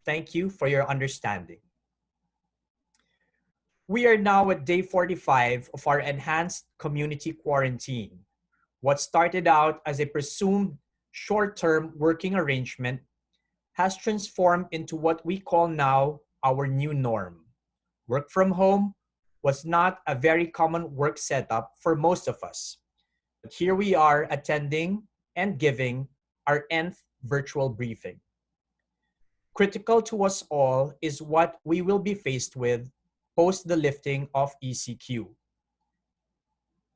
Thank you for your understanding. We are now at day 45 of our enhanced community quarantine. What started out as a presumed short-term working arrangement has transformed into what we call now our new norm. Work from home was not a very common work setup for most of us. But here we are attending and giving our nth virtual briefing. Critical to us all is what we will be faced with post the lifting of ECQ.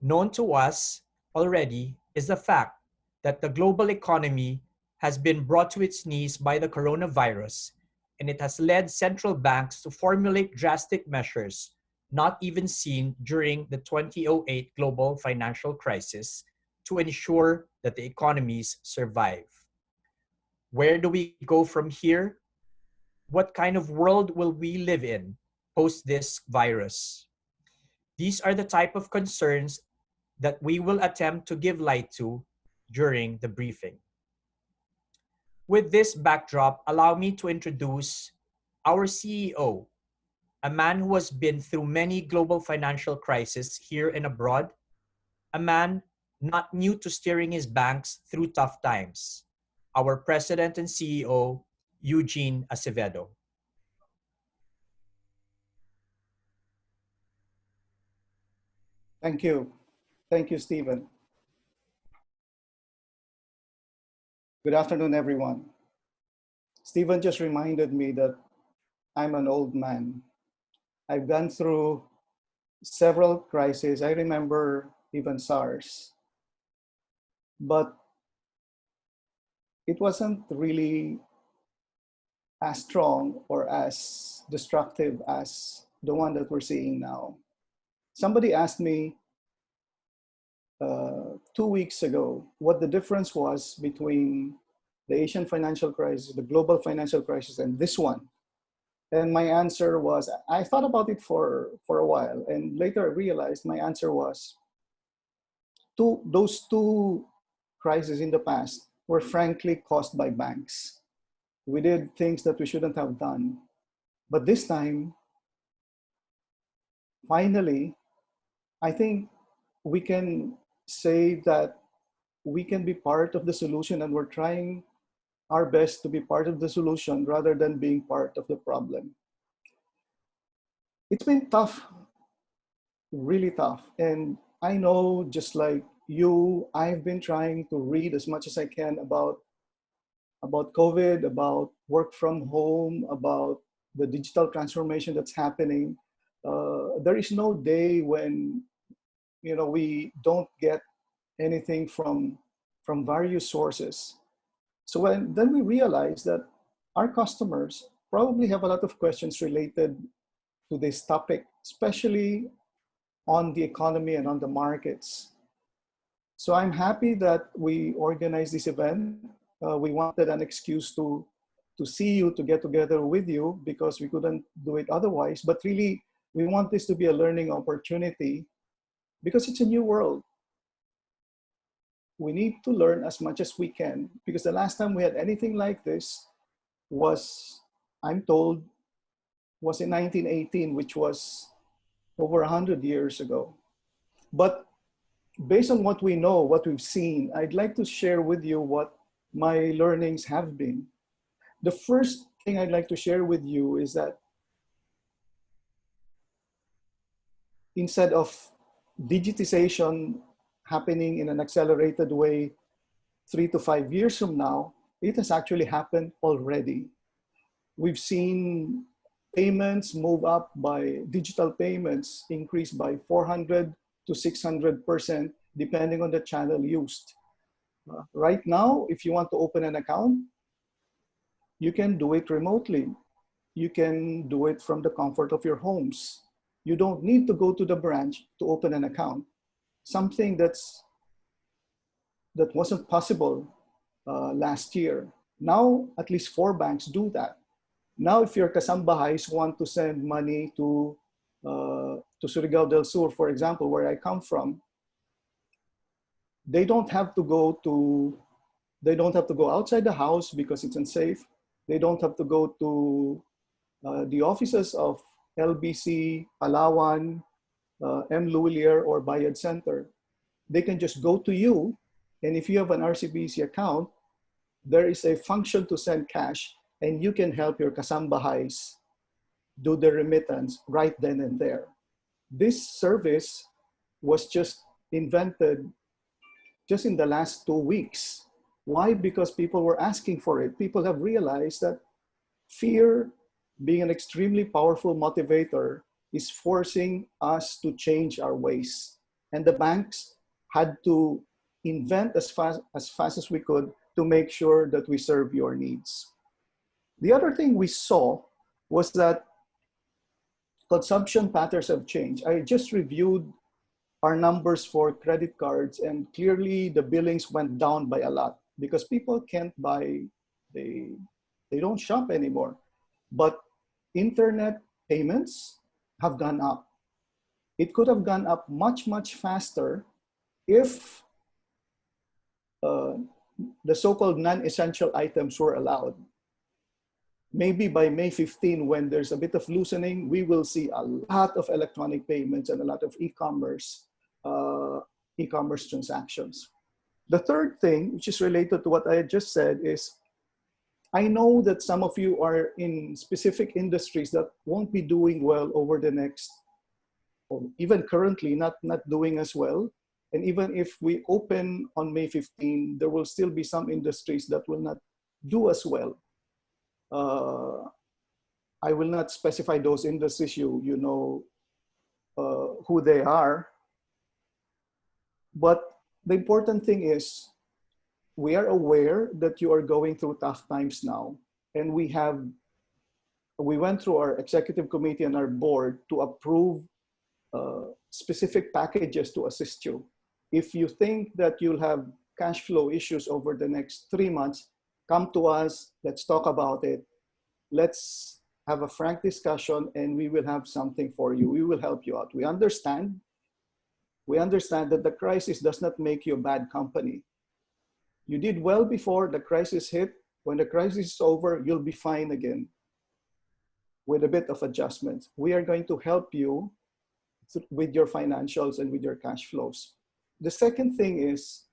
Known to us already is the fact that the global economy has been brought to its knees by the coronavirus, and it has led central banks to formulate drastic measures not even seen during the 2008 global financial crisis to ensure that the economies survive. Where do we go from here? What kind of world will we live in post this virus? These are the type of concerns that we will attempt to give light to during the briefing. With this backdrop, allow me to introduce our CEO, a man who has been through many global financial crises here and abroad, a man not new to steering his banks through tough times, our President and CEO, Eugene Acevedo. Thank you. Thank you, Stephen. Good afternoon, everyone. Stephen just reminded me that I'm an old man. I've gone through several crises. I remember even SARS. But it wasn't really as strong or as destructive as the one that we're seeing now. Somebody asked me 2 weeks ago what the difference was between the Asian financial crisis, the global financial crisis, and this one. And my answer was, I thought about it for a while, and later I realized my answer was, those two crises in the past were frankly caused by banks. We did things that we shouldn't have done. But this time, finally, I think we can say that we can be part of the solution, and we're trying our best to be part of the solution rather than being part of the problem. It's been tough, really tough. And I know, just like you, I've been trying to read as much as I can about COVID, about work from home, about the digital transformation that's happening. There is no day when we don't get anything from various sources. So then we realize that our customers probably have a lot of questions related to this topic, especially on the economy and on the markets. So I'm happy that we organized this event. We wanted an excuse to see you, to get together with you, because we couldn't do it otherwise. But really, we want this to be a learning opportunity because it's a new world. We need to learn as much as we can, because the last time we had anything like this was, I'm told, was in 1918, which was over 100 years ago. But based on what we know, what we've seen, I'd like to share with you what my learnings have been. The first thing I'd like to share with you is that instead of digitization happening in an accelerated way 3 to 5 years from now, it has actually happened already. We've seen payments move up by digital payments increase by 400 to 600%, depending on the channel used. Right now, if you want to open an account, you can do it remotely. You can do it from the comfort of your homes. You don't need to go to the branch to open an account. Something that wasn't possible last year. Now, at least 4 banks do that. Now, if your kasambahays want to send money to Surigao del Sur, for example, where I come from, they don't have to go outside the house because it's unsafe. They don't have to go to the offices of LBC, Palawan, SUPPLIER, or Bayad Center. They can just go to you, and if you have an RCBC account, there is a function to send cash, and you can help your kasambahays do the remittance right then and there. This service was just invented just in the last 2 weeks. Why? Because people were asking for it. People have realized that fear, being an extremely powerful motivator, is forcing us to change our ways. And the banks had to invent as fast as we could to make sure that we serve your needs. The other thing we saw was that consumption patterns have changed. I just reviewed our numbers for credit cards, and clearly the billings went down by a lot because people can't buy, they, they don't shop anymore. But internet payments have gone up. It could have gone up much, much faster if uh, the so-called non-essential items were allowed. Maybe by May 15, when there's a bit of loosening, we will see a lot of electronic payments and a lot of uh, e-commerce transactions. The third thing, which is related to what I just said, is I know that some of you are in specific industries that won't be doing well over the next, or even currently not doing as well. And even if we open on May 15, there will still be some industries that will not do as well. I will not specify those industries. You know who they are. But the important thing is we are aware that you are going through tough times now, and we went through our executive committee and our board to approve specific packages to assist you. If you think that you'll have cash flow issues over the next 3 months, come to us, let's talk about it. Let's have a frank discussion, and we will have something for you. We will help you out. We understand that the crisis does not make you a bad company. You did well before the crisis hit. When the crisis is over, you'll be fine again with a bit of adjustments. We are going to help you with your financials and with your cash flows. The second thing is,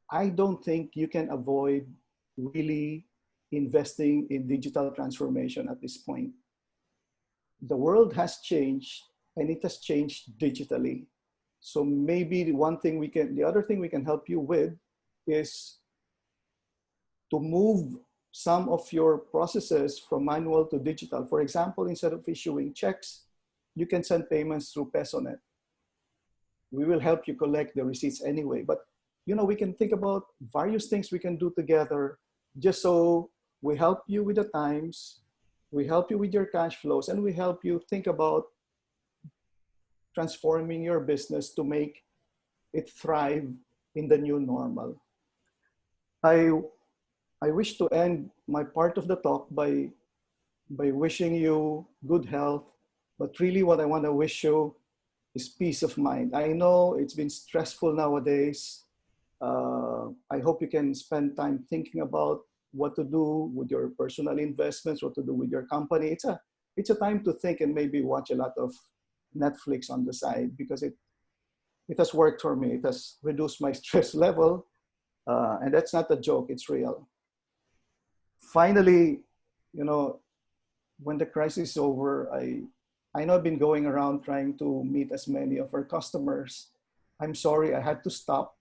I don't think you can avoid really investing in digital transformation at this point. The world has changed, and it has changed digitally. So maybe the other thing we can help you with is to move some of your processes from manual to digital. For example, instead of issuing checks, you can send payments through PesoNet. We will help you collect the receipts anyway. But we can think about various things we can do together, just so we help you with the times, we help you with your cash flows, and we help you think about transforming your business to make it thrive in the new normal. I wish to end my part of the talk by wishing you good health, but really what I want to wish you is peace of mind. I know it's been stressful nowadays. I hope you can spend time thinking about what to do with your personal investments, what to do with your company. It's a time to think and maybe watch a lot of Netflix on the side, because it has worked for me. It has reduced my stress level, and that's not a joke, it's real. Finally, when the crisis is over, I know I've been going around trying to meet as many of our customers. I'm sorry I had to stop,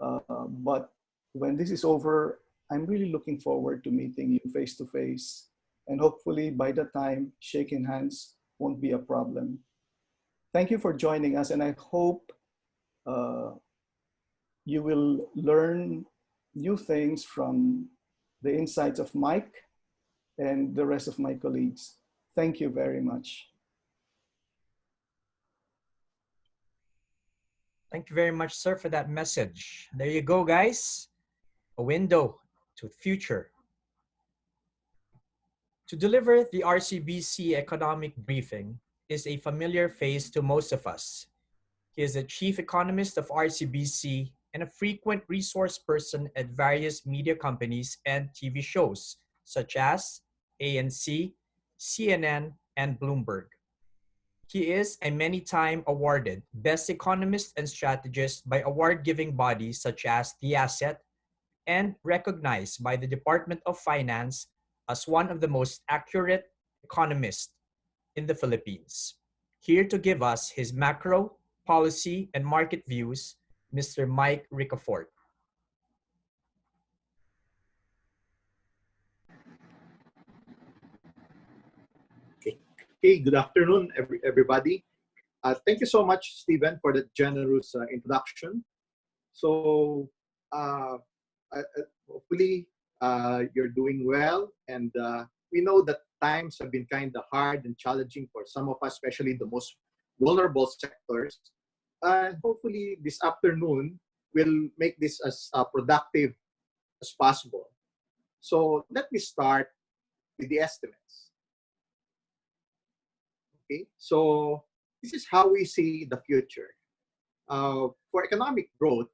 but when this is over, I'm really looking forward to meeting you face to face. And hopefully by the time, shaking hands won't be a problem. Thank you for joining us, and I hope you will learn new things from the insights of Mike and the rest of my colleagues. Thank you very much. Thank you very much, sir, for that message. There you go, guys. A window to the future. To deliver the RCBC economic briefing is a familiar face to most of us. He is the chief economist of RCBC and a frequent resource person at various media companies and TV shows such as ANC, CNN, and Bloomberg. He is a many-time awarded Best Economist and Strategist by award-giving bodies such as The Asset and recognized by the Department of Finance as one of the most accurate economists in the Philippines. Here to give us his macro, policy, and market views, Mr. Mike Ricafort. Okay. Okay, good afternoon, everybody. Thank you so much, Stephen, for that generous introduction. So, hopefully, you're doing well. And we know that times have been kind of hard and challenging for some of us, especially the most vulnerable sectors. And hopefully, this afternoon will make this as productive as possible. So, let me start with the estimates. Okay, so this is how we see the future. For economic growth,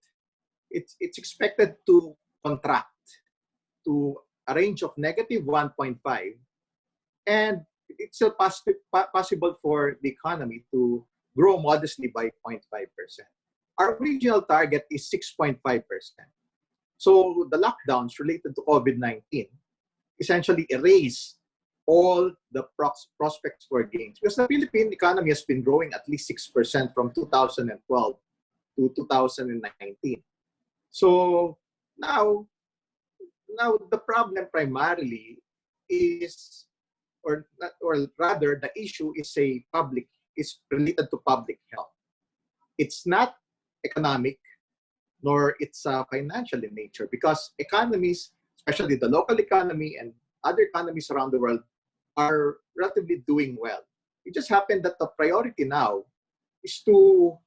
it's expected to contract to a range of negative 1.5, and it's still possible for the economy to grow modestly by 0.5%. Our regional target is 6.5%. So the lockdowns related to COVID-19 essentially erase all the prospects for gains, because the Philippine economy has been growing at least 6% from 2012 to 2019. So now the problem primarily is, or rather, the issue is related to public health. It's not economic, nor it's financial in nature, because economies, especially the local economy and other economies around the world, are relatively doing well. It just happened that the priority now is to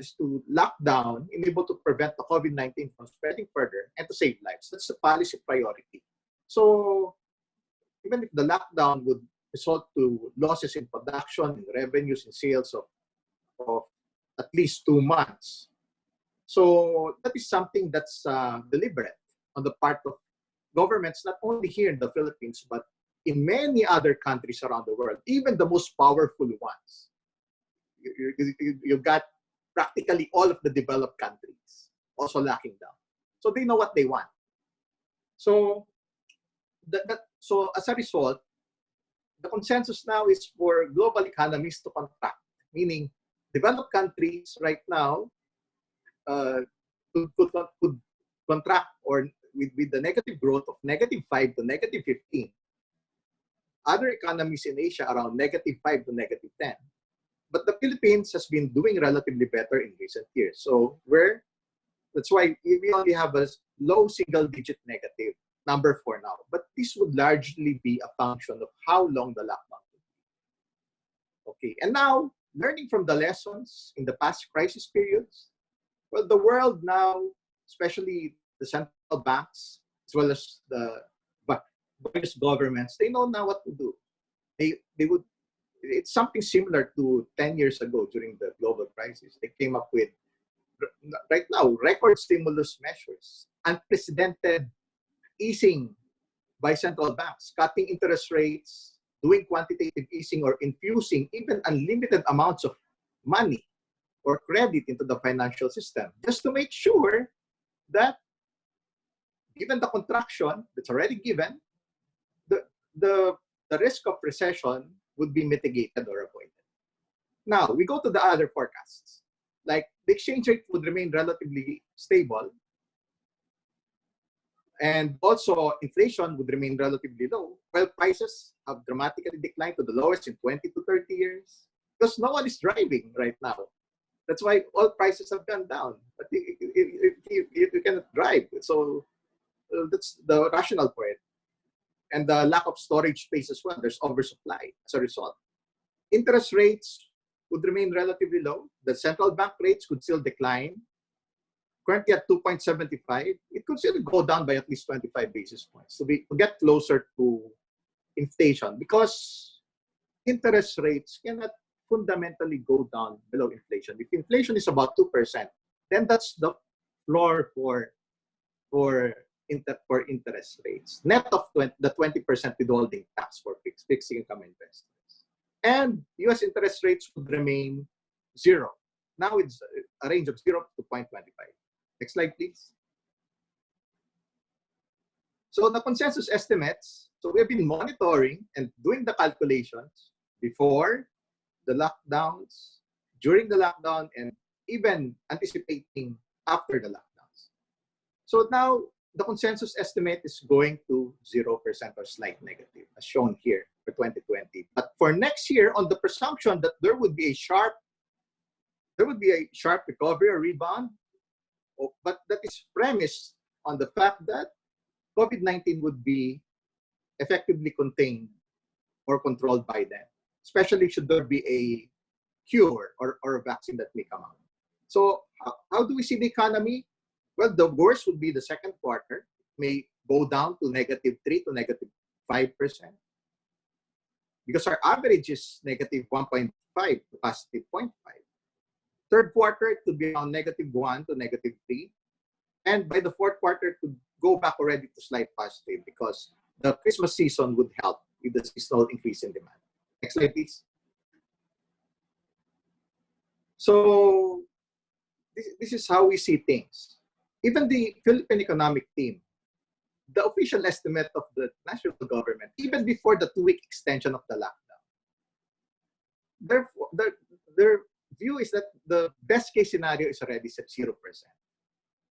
is to lock down, enable to prevent the COVID-19 from spreading further, and to save lives. That's the policy priority. So even if the lockdown would result to losses in production, in revenues, in sales of at least 2 months, so that is something that's deliberate on the part of governments, not only here in the Philippines, but in many other countries around the world, even the most powerful ones. You've got practically all of the developed countries also locking down. So they know what they want. So, so as a result, the consensus now is for global economies to contract, meaning developed countries right now could contract, or with the negative growth of -5 to -15. Other economies in Asia around -5 to -10. But the Philippines has been doing relatively better in recent years. So that's why we only have a low single-digit negative number for now. But this would largely be a function of how long the lockdown will be. Okay, and now, learning from the lessons in the past crisis periods, well, the world now, especially the central banks, as well as the various governments, they know now what to do. It's something similar to 10 years ago during the global crisis. They came up with, right now, record stimulus measures, unprecedented easing by central banks, cutting interest rates, doing quantitative easing, or infusing even unlimited amounts of money or credit into the financial system, just to make sure that, given the contraction that's already given, the risk of recession would be mitigated or avoided. Now, we go to the other forecasts. Like, the exchange rate would remain relatively stable, and also inflation would remain relatively low, while prices have dramatically declined to the lowest in 20 to 30 years, because no one is driving right now. That's why all prices have gone down. But you cannot drive. So that's the rationale for it. And the lack of storage space as well. There's oversupply as a result. Interest rates would remain relatively low. The central bank rates could still decline. Currently at 2.75, it could still go down by at least 25 basis points. So we get closer to inflation, because interest rates cannot fundamentally go down below inflation. If inflation is about 2%, then that's the floor for interest rates, net of the 20% withholding tax for fixed income investors. And US interest rates would remain zero. Now it's a range of 0 to 0.25. Next slide, please. So the consensus estimates, so we've been monitoring and doing the calculations before the lockdowns, during the lockdown, and even anticipating after the lockdowns. So now the consensus estimate is going to 0% or slight negative, as shown here for 2020. But for next year, on the presumption that there would be a sharp recovery or rebound, but that is premised on the fact that COVID-19 would be effectively contained or controlled by then, especially should there be a cure or a vaccine that may come out. So how do we see the economy? Well, the worst would be the second quarter. It may go down to -3 to -5%, because our average is -1.5 to +0.5. Third quarter, it could be around -1 to -3. And by the fourth quarter, it could go back already to slight positive, because the Christmas season would help with the seasonal increase in demand. Next slide, please. So this is how we see things. Even the Philippine economic team, the official estimate of the national government, even before the 2-week extension of the lockdown, their view is that the best case scenario is already set 0%.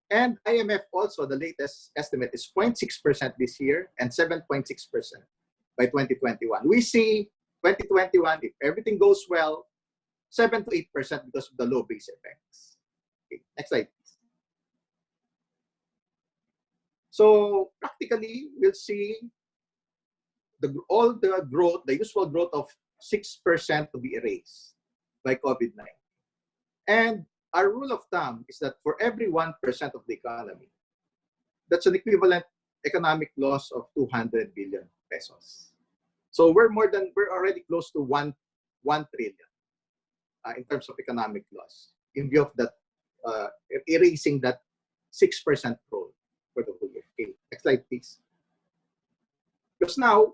And IMF also, the latest estimate is 0.6% this year and 7.6% by 2021. We see 2021, if everything goes well, 7 to 8% because of the low base effects. Okay, next slide. So practically, we'll see all the growth, the usual growth of 6% to be erased by COVID-19. And our rule of thumb is that for every 1% of the economy, that's an equivalent economic loss of 200 billion pesos. So we're already close to 1 trillion in terms of economic loss, in view of that erasing that 6% growth for the whole year. Okay, next slide, please. Because now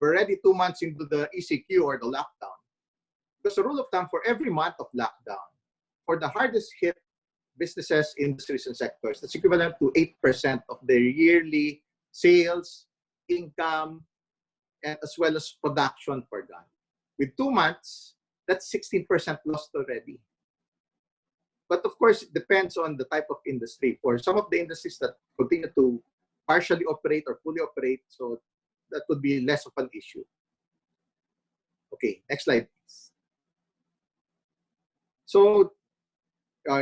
we're already 2 months into the ECQ or the lockdown. Because the rule of thumb for every month of lockdown, for the hardest hit businesses, industries, and sectors, that's equivalent to 8% of their yearly sales, income, and as well as production forgone. With 2 months, that's 16% lost already. But of course, it depends on the type of industry. For some of the industries that continue to partially operate or fully operate, so that would be less of an issue. Okay, next slide, please. So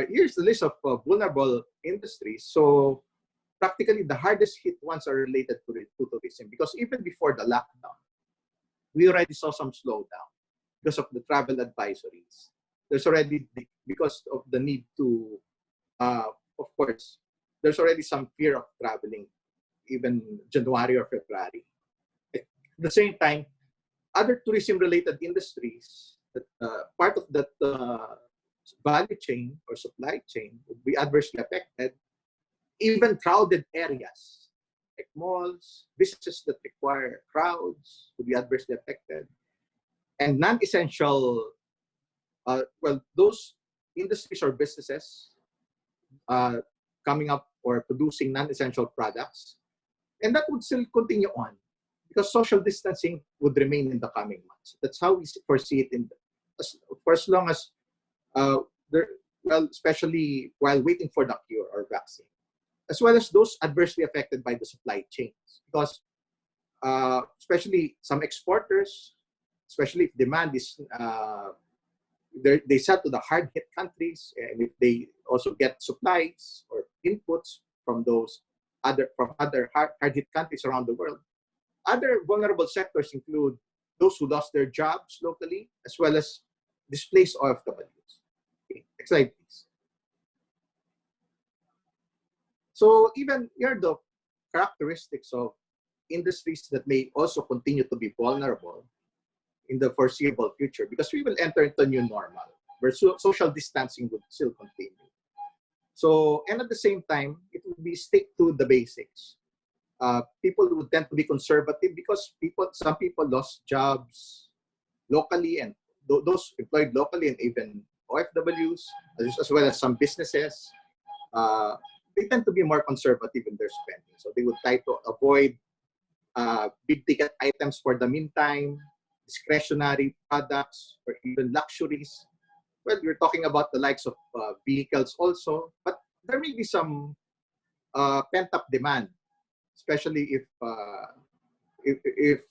here's the list of vulnerable industries. So practically the hardest hit ones are related to tourism, because even before the lockdown, we already saw some slowdown because of the travel advisories. There's already, because of the need to, of course, there's already some fear of traveling, even January or February. At the same time, other tourism-related industries, that, part of that value chain or supply chain would be adversely affected. Even crowded areas, like malls, businesses that require crowds would be adversely affected. And non-essential, well, those industries or businesses coming up or producing non-essential products, and that would still continue on because social distancing would remain in the coming months. That's how we foresee it for as long as, well, especially while waiting for the cure or vaccine, as well as those adversely affected by the supply chains, because especially some exporters, especially if demand is, they sell to the hard-hit countries, and if they also get supplies or inputs from those other hard-hit countries around the world. Other vulnerable sectors include those who lost their jobs locally, as well as displaced OFWs. Okay, next slide, please. So even here are the characteristics of industries that may also continue to be vulnerable in the foreseeable future, because we will enter into a new normal where social distancing would still continue. So, and at the same time, it would be stick to the basics. People would tend to be conservative because some people lost jobs locally, and those employed locally, and even OFWs, as well as some businesses, they tend to be more conservative in their spending. So they would try to avoid big ticket items for the meantime, discretionary products, or even luxuries. Well, we're talking about the likes of vehicles also, but there may be some pent-up demand, especially if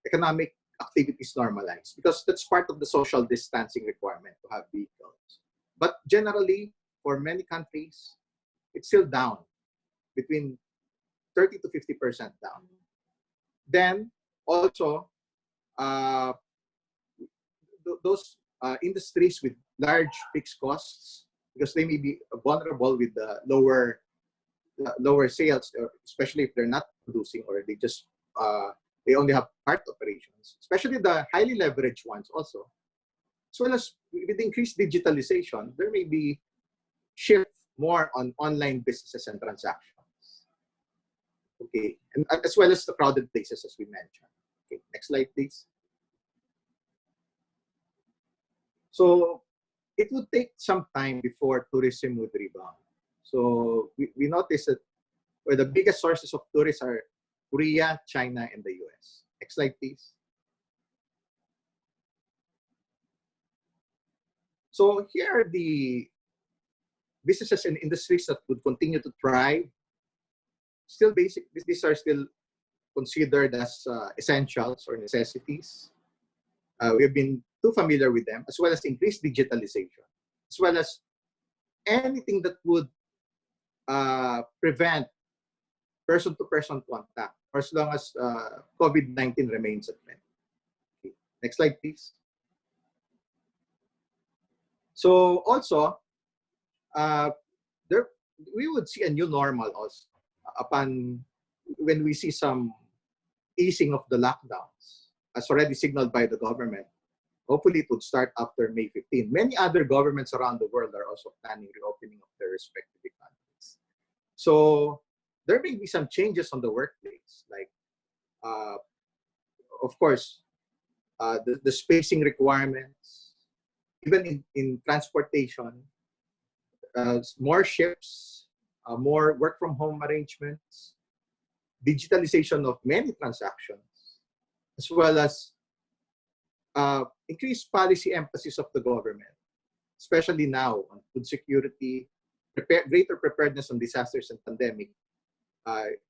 economic activities normalize, because that's part of the social distancing requirement to have vehicles. But generally, for many countries, it's still down, between 30 to 50% down. Then also, those industries with large fixed costs, because they may be vulnerable with the lower sales, especially if they're not producing, or they only have part operations, especially the highly leveraged ones also. As well as with increased digitalization, there may be shift more on online businesses and transactions. Okay, and as well as the crowded places, as we mentioned. Okay, next slide, please. So it would take some time before tourism would rebound. So we noticed that where the biggest sources of tourists are Korea, China, and the US. Next slide, please. So here are the businesses and industries that would continue to thrive. Still basic, these are still considered as essentials or necessities. We have been too familiar with them, as well as increased digitalization, as well as anything that would prevent person-to-person contact, for as long as COVID-19 remains a threat. Okay. Next slide, please. So also, we would see a new normal also upon when we see some easing of the lockdowns, as already signaled by the government. Hopefully, it would start after May 15. Many other governments around the world are also planning reopening of their respective economies. So there may be some changes on the workplace, like, of course, the spacing requirements, even in transportation, more shifts, more work from home arrangements, digitalization of many transactions, as well as increased policy emphasis of the government, especially now on food security, greater preparedness on disasters and pandemic,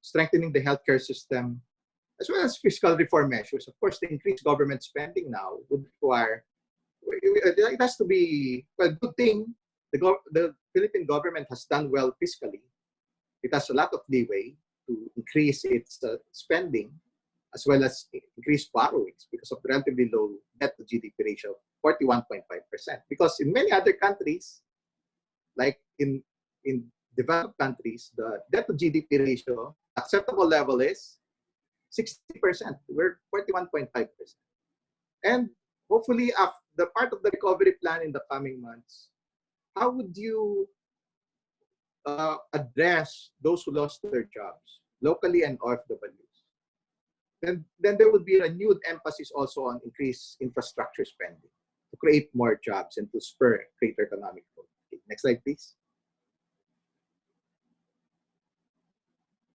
strengthening the healthcare system, as well as fiscal reform measures. Of course, the increased government spending now would require, it has to be, well, good thing, the Philippine government has done well fiscally. It has a lot of leeway to increase its spending, as well as increase borrowings because of the relatively low debt to GDP ratio of 41.5%. Because in many other countries, like in developed countries, the debt to GDP ratio acceptable level is 60%. We're 41.5%. And hopefully, after the part of the recovery plan in the coming months, how would you address those who lost their jobs locally and OFWs? Then there would be a renewed emphasis also on increased infrastructure spending to create more jobs and to spur greater economic growth. Okay, next slide, please.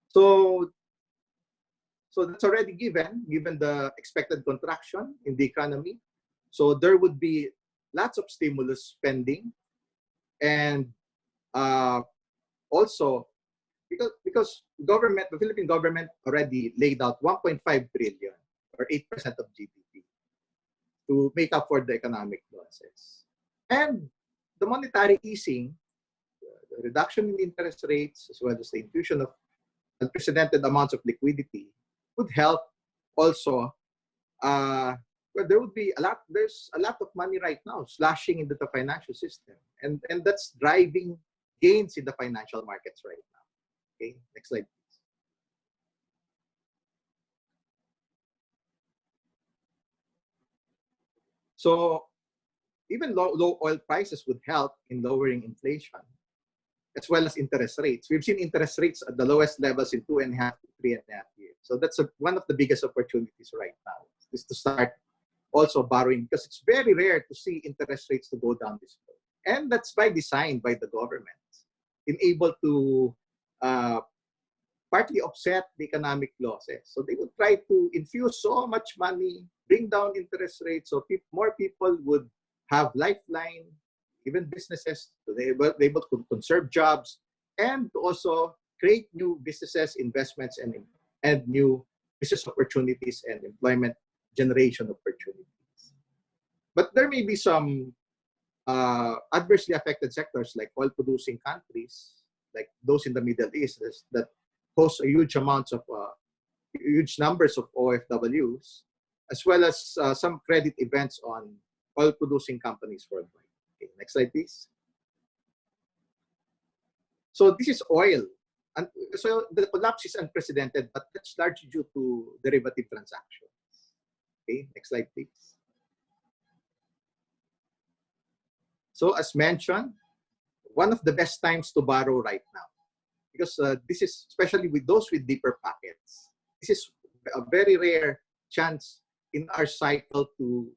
So that's already given the expected contraction in the economy. So there would be lots of stimulus spending, and also because the Philippine government already laid out 1.5 trillion or 8% of GDP to make up for the economic losses. And the monetary easing, the reduction in interest rates, as well as the infusion of unprecedented amounts of liquidity would help also. Well, there's a lot of money right now slashing into the financial system, and that's driving gains in the financial markets right now. Okay, next slide, please. So even low oil prices would help in lowering inflation, as well as interest rates. We've seen interest rates at the lowest levels in 2.5 to 3.5 years. So that's one of the biggest opportunities right now, is to start also borrowing, because it's very rare to see interest rates to go down this low. And that's by design by the government, in able to partly offset the economic losses. So they would try to infuse so much money, bring down interest rates, so more people would have lifeline, even businesses, so they're able to conserve jobs and to also create new businesses, investments, and new business opportunities and employment generation opportunities. But there may be some adversely affected sectors like oil-producing countries, like those in the Middle East, that host a huge huge numbers of OFWs, as well as some credit events on oil-producing companies worldwide. Okay, next slide, please. So this is oil. And so the collapse is unprecedented, but that's largely due to derivative transactions. Okay, next slide, please. So as mentioned, one of the best times to borrow right now, because this is, especially with those with deeper pockets, this is a very rare chance in our cycle to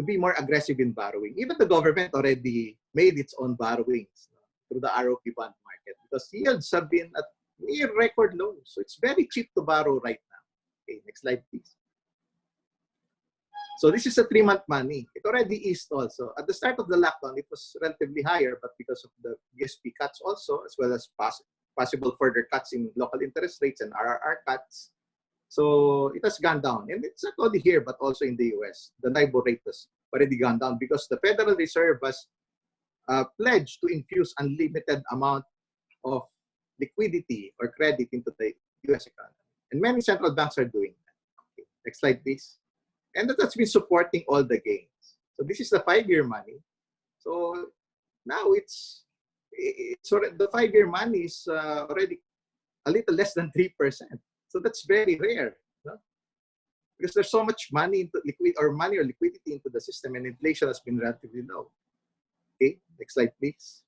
be more aggressive in borrowing. Even the government already made its own borrowings through the ROP bond market, because yields have been at near record lows. So it's very cheap to borrow right now. Okay, next slide, please. So this is a 3-month money. It already eased also. At the start of the lockdown, it was relatively higher, but because of the BSP cuts also, as well as possible further cuts in local interest rates and RRR cuts, so it has gone down. And it's not only here, but also in the US. The LIBOR rate has already gone down because the Federal Reserve has pledged to infuse unlimited amount of liquidity or credit into the US economy. And many central banks are doing that. Okay, next slide, please. And that's been supporting all the gains. So this is the 5-year money. So now it's the 5-year money is already a little less than 3%. So that's very rare, no? Because there's so much money into money or liquidity into the system, and inflation has been relatively low. Okay, next slide, please.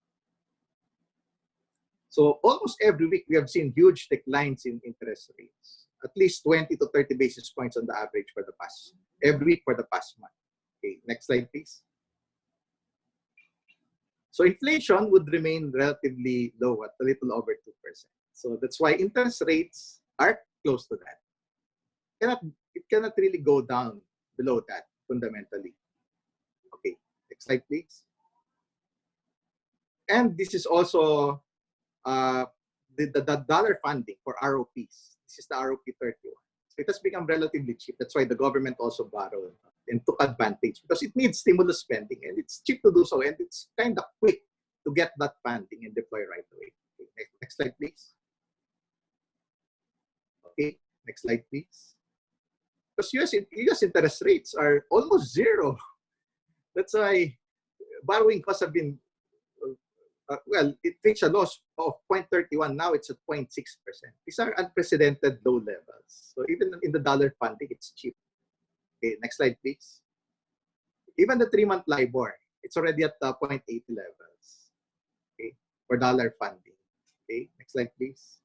So almost every week we have seen huge declines in interest rates, at least 20 to 30 basis points on the average for the past, every week for the past month. Okay, next slide, please. So inflation would remain relatively low at a little over 2%. So that's why interest rates are close to that. It cannot really go down below that fundamentally. Okay, next slide, please. And this is also the dollar funding for ROPs. This is the ROP 31. So it has become relatively cheap. That's why the government also borrowed and took advantage, because it needs stimulus spending, and it's cheap to do so, and it's kind of quick to get that funding and deploy right away. Okay, next slide, please. Okay, next slide, please. Because US interest rates are almost zero. That's why borrowing costs have been, well, it reached a loss of 0.31. Now it's at 0.6%. These are unprecedented low levels. So even in the dollar funding, it's cheap. Okay, next slide, please. Even the 3-month LIBOR, it's already at 0.80 levels. Okay, for dollar funding. Okay, next slide, please.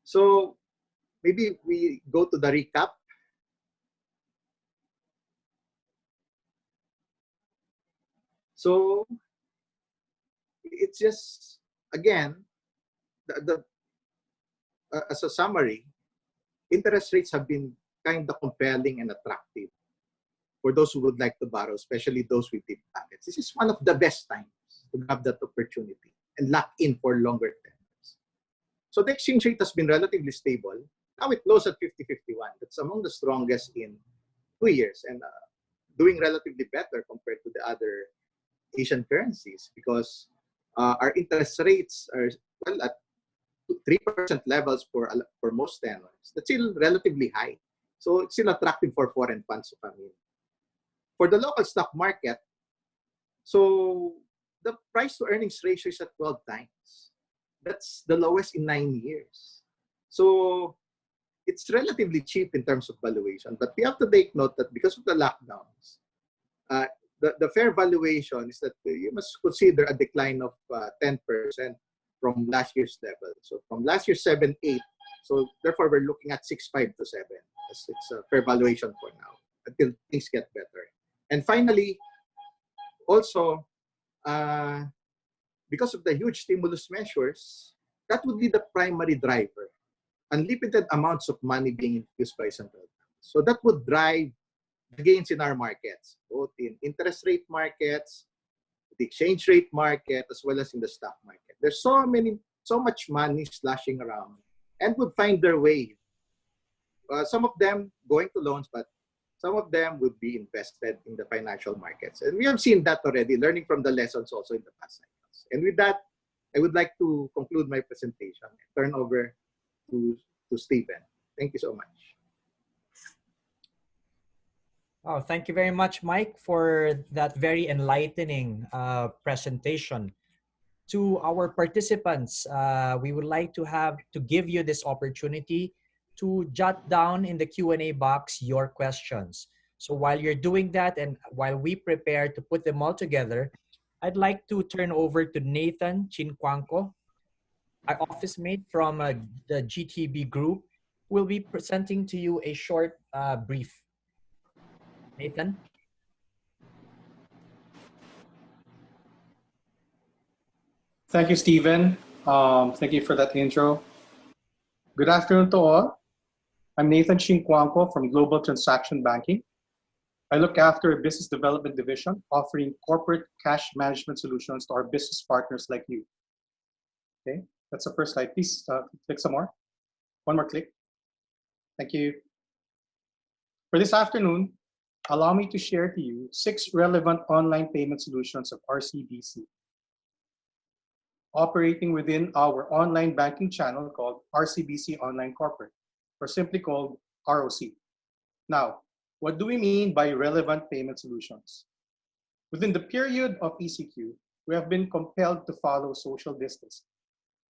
So maybe we go to the recap. So it's just, again, as a summary, interest rates have been kind of compelling and attractive for those who would like to borrow, especially those with deep pockets. This is one of the best times to have that opportunity and lock in for longer terms. So the exchange rate has been relatively stable. Now it closed at 50.51. That's among the strongest in 2 years, and doing relatively better compared to the other Asian currencies, because our interest rates are, well, at 3% levels for most tenors. That's still relatively high. So it's still attractive for foreign funds to come in. For the local stock market, so the price to earnings ratio is at 12 times. That's the lowest in 9 years. So it's relatively cheap in terms of valuation. But we have to take note that because of the lockdowns, uh, the fair valuation is that you must consider a decline of 10% from last year's level. So from last year's 7.8, so therefore we're looking at 6.5 to 7. It's a fair valuation for now until things get better. And finally, also, because of the huge stimulus measures, that would be the primary driver. Unlimited amounts of money being infused by central banks. So that would drive the gains in our markets, both in interest rate markets, the exchange rate market, as well as in the stock market. There's so much money slashing around and would find their way. Some of them going to loans, but some of them would be invested in the financial markets. And we have seen that already, learning from the lessons also in the past cycles. And with that, I would like to conclude my presentation and turn over to Stephen. Thank you so much. Oh, thank you very much, Mike, for that very enlightening presentation. To our participants, we would like to give you this opportunity to jot down in the Q&A box your questions. So while you're doing that and while we prepare to put them all together, I'd like to turn over to Nathan Chinquanco, our office mate from the GTB group, who will be presenting to you a short brief. Nathan? Thank you, Stephen. Thank you for that intro. Good afternoon to all. I'm Nathan Chinquanco from Global Transaction Banking. I look after a business development division offering corporate cash management solutions to our business partners like you. Okay, that's the first slide. Please click some more. One more click. Thank you. For this afternoon, allow me to share to you 6 relevant online payment solutions of RCBC, operating within our online banking channel called RCBC Online Corporate, or simply called ROC. Now, what do we mean by relevant payment solutions? Within the period of ECQ, we have been compelled to follow social distancing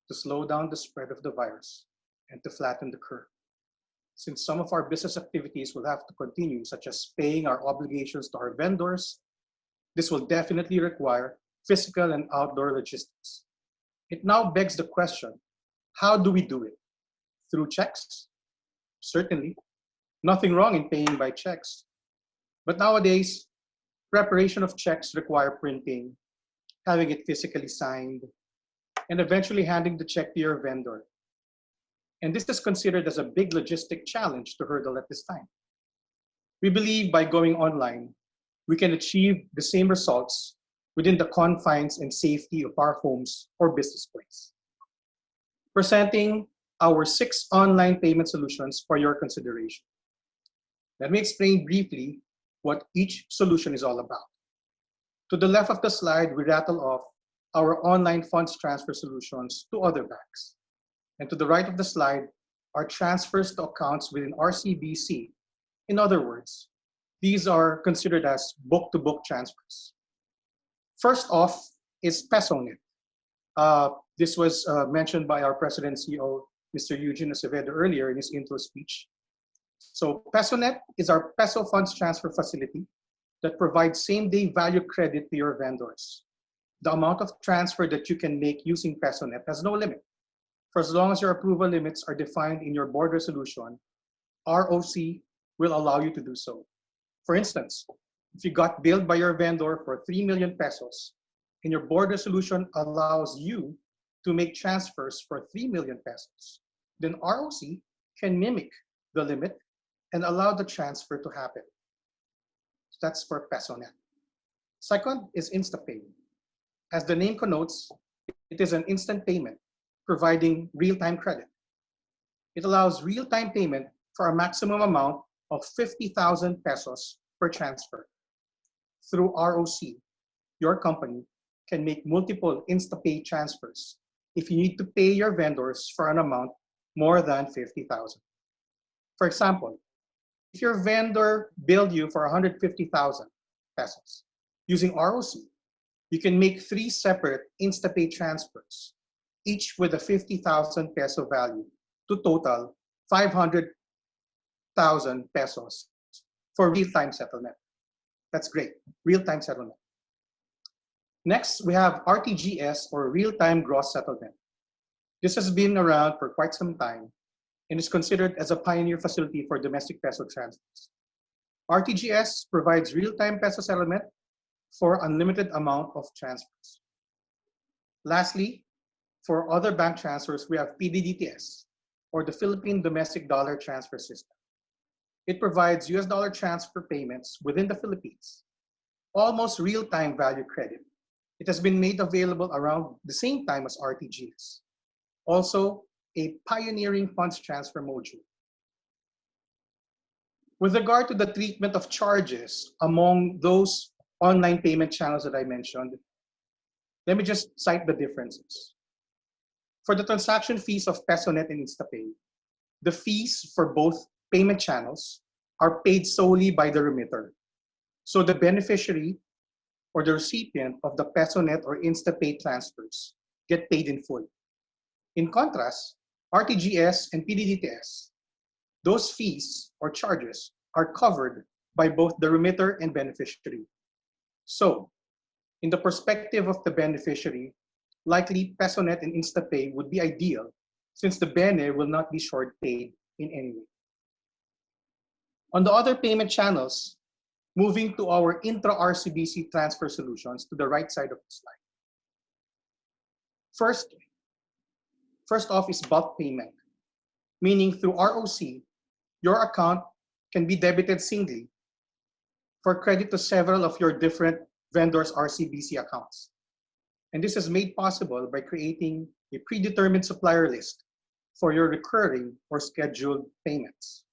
to slow down the spread of the virus and to flatten the curve. Since some of our business activities will have to continue, such as paying our obligations to our vendors, this will definitely require physical and outdoor logistics. It now begs the question, how do we do it? Through checks? Certainly. Nothing wrong in paying by checks. But nowadays, preparation of checks require printing, having it physically signed, and eventually handing the check to your vendor. And this is considered as a big logistic challenge to hurdle at this time. We believe by going online, we can achieve the same results within the confines and safety of our homes or business place. Presenting our 6 online payment solutions for your consideration. Let me explain briefly what each solution is all about. To the left of the slide, we rattle off our online funds transfer solutions to other banks. And to the right of the slide are transfers to accounts within RCBC. In other words, these are considered as book-to-book transfers. First off is PesoNet. This was mentioned by our President and CEO, Mr. Eugene Acevedo, earlier in his intro speech. So PesoNet is our peso funds transfer facility that provides same-day value credit to your vendors. The amount of transfer that you can make using PesoNet has no limit. For as long as your approval limits are defined in your board resolution, ROC will allow you to do so. For instance, if you got billed by your vendor for 3 million pesos and your board resolution allows you to make transfers for 3 million pesos, then ROC can mimic the limit and allow the transfer to happen. That's for PesoNet. Second is InstaPay. As the name connotes, it is an instant payment providing real-time credit. It allows real-time payment for a maximum amount of 50,000 pesos per transfer. Through ROC, your company can make multiple InstaPay transfers if you need to pay your vendors for an amount more than 50,000. For example, if your vendor billed you for 150,000 pesos using ROC, you can make 3 separate InstaPay transfers, each with a 50,000 peso value, to total pesos for real-time settlement. That's great, real-time settlement. Next, we have RTGS, or real-time gross settlement. This has been around for quite some time and is considered as a pioneer facility for domestic peso transfers. RTGS provides real-time peso settlement for unlimited amount of transfers. Lastly, for other bank transfers, we have PDDTS, or the Philippine Domestic Dollar Transfer System. It provides US dollar transfer payments within the Philippines, almost real-time value credit. It has been made available around the same time as RTGS. Also, a pioneering funds transfer module. With regard to the treatment of charges among those online payment channels that I mentioned, let me just cite the differences. For the transaction fees of PesoNet and InstaPay, the fees for both payment channels are paid solely by the remitter. So the beneficiary or the recipient of the PesoNet or InstaPay transfers get paid in full. In contrast, RTGS and PDDTS, those fees or charges are covered by both the remitter and beneficiary. So, in the perspective of the beneficiary, likely PesoNet and InstaPay would be ideal since the bene will not be short paid in any way. On the other payment channels, moving to our intra-RCBC transfer solutions to the right side of the slide. First off is bulk payment, meaning through ROC, your account can be debited singly for credit to several of your different vendors' RCBC accounts. And this is made possible by creating a predetermined supplier list for your recurring or scheduled payments.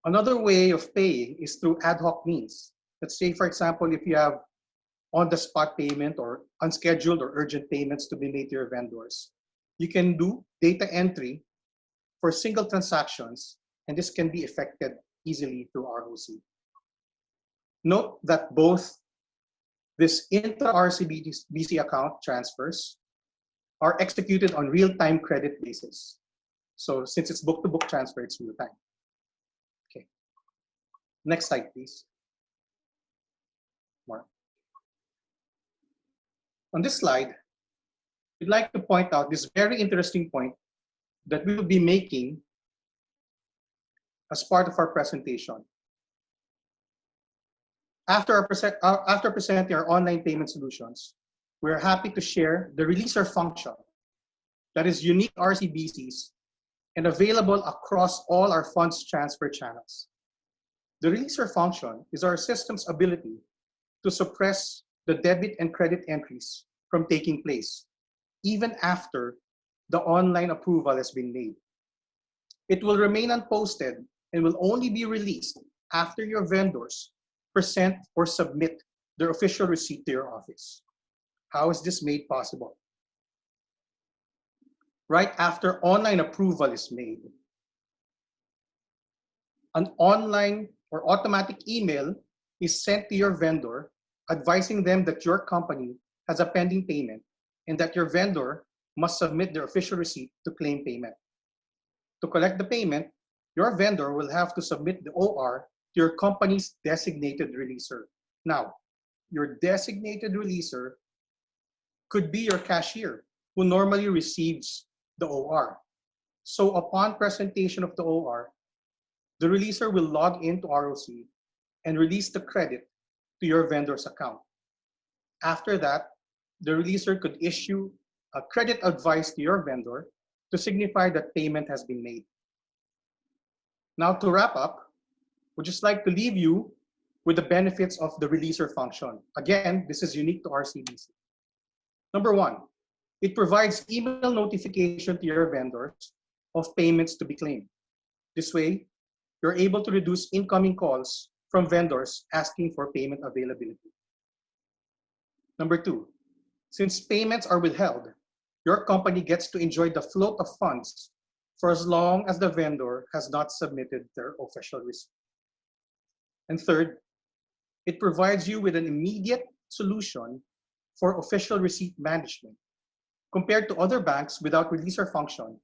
Another way of paying is through ad hoc means. Let's say, for example, if you have on-the-spot payment or unscheduled or urgent payments to be made to your vendors, you can do data entry for single transactions, and this can be effected easily through ROC. Note that both this intra-RCBC account transfers are executed on real-time credit basis. So since it's book-to-book transfer, it's real-time. Okay. Next slide, please. More. On this slide, we'd like to point out this very interesting point that we will be making as part of our presentation. After presenting our online payment solutions, we're happy to share the releaser function that is unique RCBCs and available across all our funds transfer channels. The releaser function is our system's ability to suppress the debit and credit entries from taking place, even after the online approval has been made. It will remain unposted and will only be released after your vendors present or submit their official receipt to your office. How is this made possible? Right after online approval is made, an online or automatic email is sent to your vendor advising them that your company has a pending payment and that your vendor must submit their official receipt to claim payment. To collect the payment, your vendor will have to submit the OR to your company's designated releaser. Now, your designated releaser could be your cashier who normally receives the OR. So upon presentation of the OR, the releaser will log into ROC and release the credit to your vendor's account. After that, the releaser could issue a credit advice to your vendor to signify that payment has been made. Now to wrap up, we'd just like to leave you with the benefits of the releaser function. Again, this is unique to RCBC. Number one, it provides email notification to your vendors of payments to be claimed. This way, you're able to reduce incoming calls from vendors asking for payment availability. Number two, since payments are withheld, your company gets to enjoy the float of funds for as long as the vendor has not submitted their official receipt. And third, it provides you with an immediate solution for official receipt management. Compared to other banks without releaser function,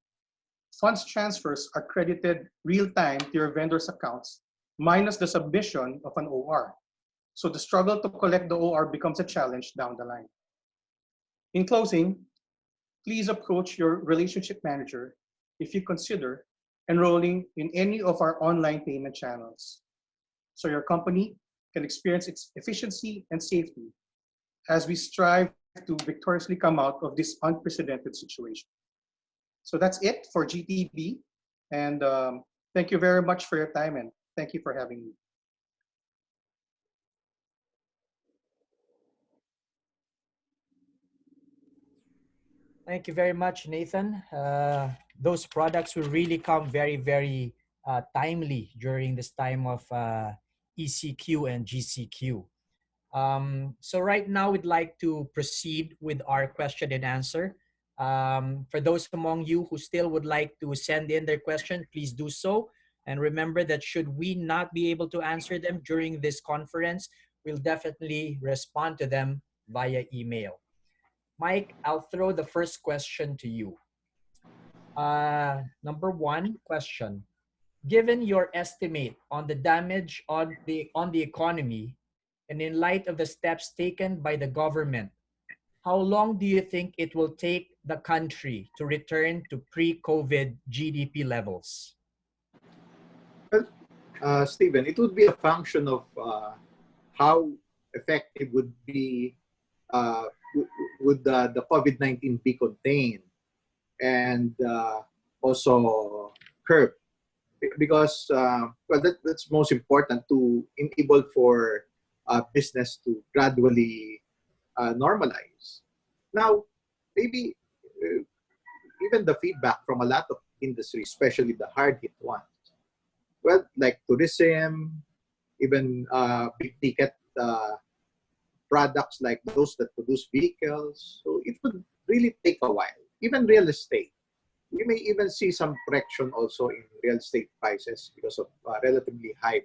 Funds transfers are credited real-time to your vendor's accounts, minus the submission of an OR. So the struggle to collect the OR becomes a challenge down the line. In closing, please approach your relationship manager if you consider enrolling in any of our online payment channels, so your company can experience its efficiency and safety as we strive to victoriously come out of this unprecedented situation. So that's it for GTB. And thank you very much for your time, and thank you for having me. Thank you very much, Nathan. Those products will really come very, very timely during this time of ECQ and GCQ. So right now, we'd like to proceed with our question and answer. For those among you who still would like to send in their question, please do so. And remember that should we not be able to answer them during this conference, we'll definitely respond to them via email. Mike, I'll throw the first question to you. Number one question. Given your estimate on the damage on the economy, and in light of the steps taken by the government, how long do you think it will take the country to return to pre-COVID GDP levels? Well, Stephen, it would be a function of how effective would be would the COVID-19 be contained and also curbed, because well, that's most important to enable for business to gradually normalize. Now, maybe even the feedback from a lot of industries, especially the hard hit ones, well, like tourism, even big ticket products like those that produce vehicles. So it would really take a while. Even real estate. We may even see some correction also in real estate prices because of relatively high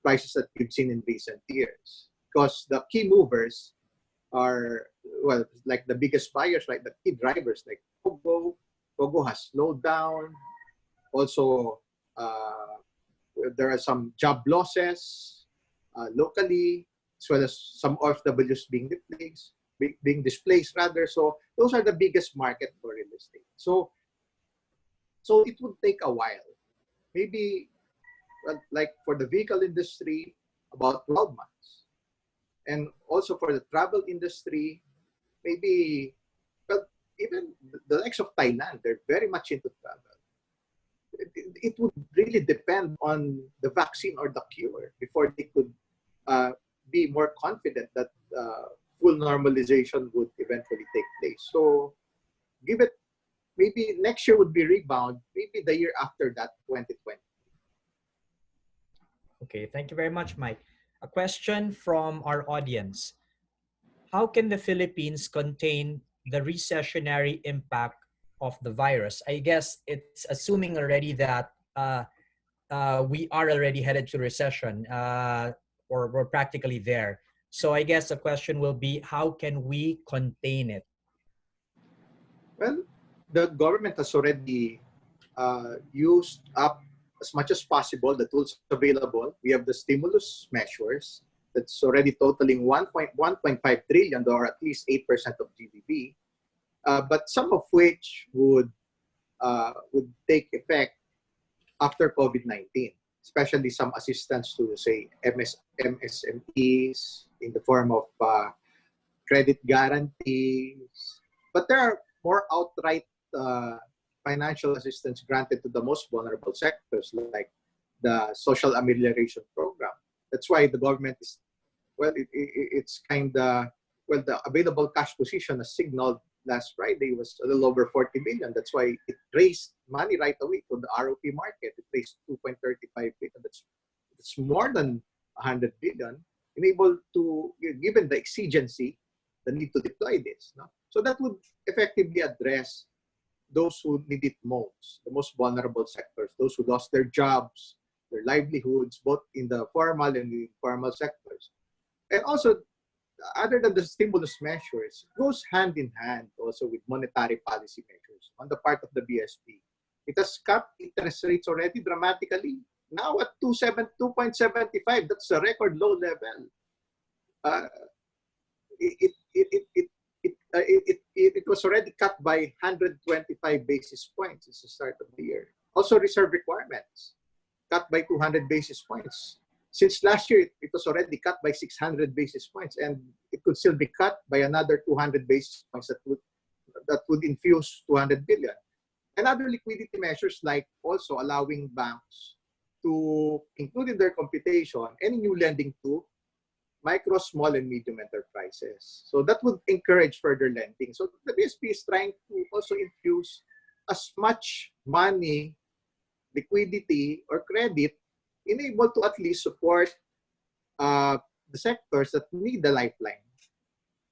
prices that we've seen in recent years. Because the key movers are, well, like the biggest buyers, like the key drivers, like Pogo. Pogo has slowed down. Also, there are some job losses locally, as well as some OFWs being displaced rather. So those are the biggest market for real estate. So it would take a while. Maybe like for the vehicle industry, about 12 months. And also for the travel industry, maybe, well, even the likes of Thailand, they're very much into travel. It would really depend on the vaccine or the cure before they could be more confident that full normalization would eventually take place. So give it, maybe next year would be rebound, maybe the year after that, 2020. Okay, thank you very much, Mike. A question from our audience. How can the Philippines contain the recessionary impact of the virus? I guess it's assuming already that we are already headed to recession, or we're practically there. So I guess the question will be, how can we contain it? Well, the government has already used up as much as possible the tools available. We have the stimulus measures that's already totaling $1.5 trillion, or at least 8% of GDP, but some of which would take effect after COVID-19, especially some assistance to, say, MSMEs in the form of credit guarantees. But there are more outright financial assistance granted to the most vulnerable sectors, like the Social Amelioration Program. That's why the government is, well, it's kind of, well, the available cash position as signaled last Friday was a little over 40 billion. That's why it raised money right away to the ROP market. It raised 2.35 billion. That's more than 100 billion. Enabled to, given the exigency, the need to deploy this. No? So that would effectively address those who need it most, the most vulnerable sectors, those who lost their jobs, their livelihoods, both in the formal and the informal sectors. And also, other than the stimulus measures, goes hand in hand also with monetary policy measures on the part of the BSP. It has cut interest rates already dramatically. Now at 2.75, that's a record low level. Uh, it, it, it, it, it was already cut by 125 basis points since the start of the year. Also, reserve requirements cut by 200 basis points. Since last year, it was already cut by 600 basis points, and it could still be cut by another 200 basis points that would infuse 200 billion. And other liquidity measures like also allowing banks to include in their computation any new lending to micro, small, and medium enterprises. So that would encourage further lending. So the BSP is trying to also infuse as much money, liquidity, or credit enable to at least support the sectors that need the lifeline,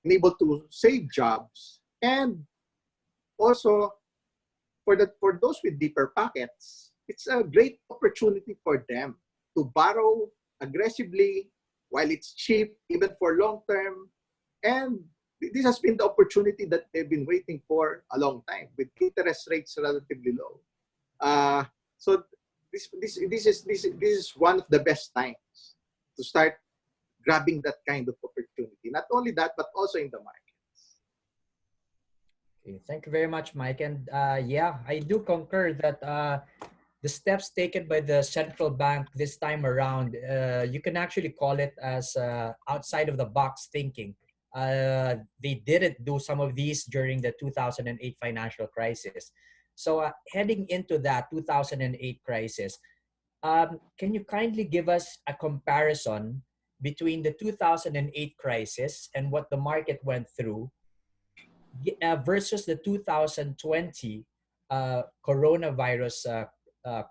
enable to save jobs, and also for those with deeper pockets, it's a great opportunity for them to borrow aggressively while it's cheap, even for long term. And this has been the opportunity that they've been waiting for a long time, with interest rates relatively low. So this is one of the best times to start grabbing that kind of opportunity. Not only that, but also in the markets. Okay, thank you very much, Mike. And yeah, I do concur that the steps taken by the central bank this time around, you can actually call it as outside of the box thinking. They didn't do some of these during the 2008 financial crisis. So heading into that 2008 crisis, can you kindly give us a comparison between the 2008 crisis and what the market went through versus the 2020 coronavirus